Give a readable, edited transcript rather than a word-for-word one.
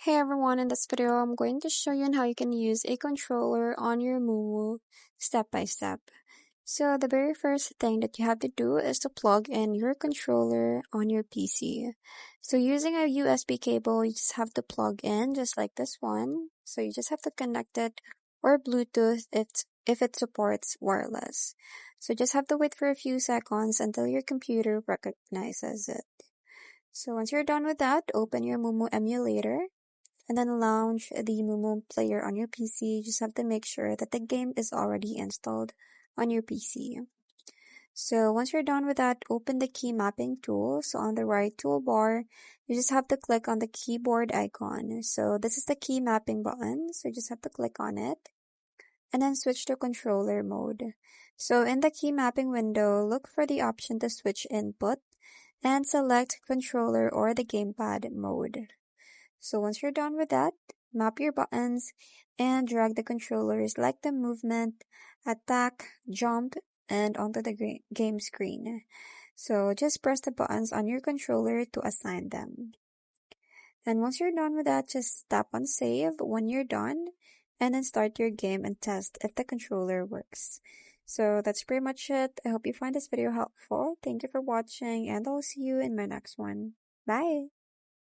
Hey everyone, in this video I'm going to show you on how you can use a controller on your MuMu step by step. So the very first thing that you have to do is to plug in your controller on your PC. So using a USB cable, you just have to plug in just like this one. So you just have to connect it or Bluetooth if it supports wireless. So just have to wait for a few seconds until your computer recognizes it. So once you're done with that, open your MuMu emulator and then launch the MuMu Player on your PC. You just have to make sure that the game is already installed on your PC. So once you're done with that, open the key mapping tool. So on the right toolbar, you just have to click on the keyboard icon. So this is the key mapping button. So you just have to click on it and then switch to controller mode. So in the key mapping window, look for the option to switch input and select controller or the gamepad mode. So once you're done with that, map your buttons and drag the controllers like the movement, attack, jump, and onto the game screen. So just press the buttons on your controller to assign them. And once you're done with that, just tap on save when you're done and then start your game and test if the controller works. So that's pretty much it. I hope you find this video helpful. Thank you for watching and I'll see you in my next one. Bye!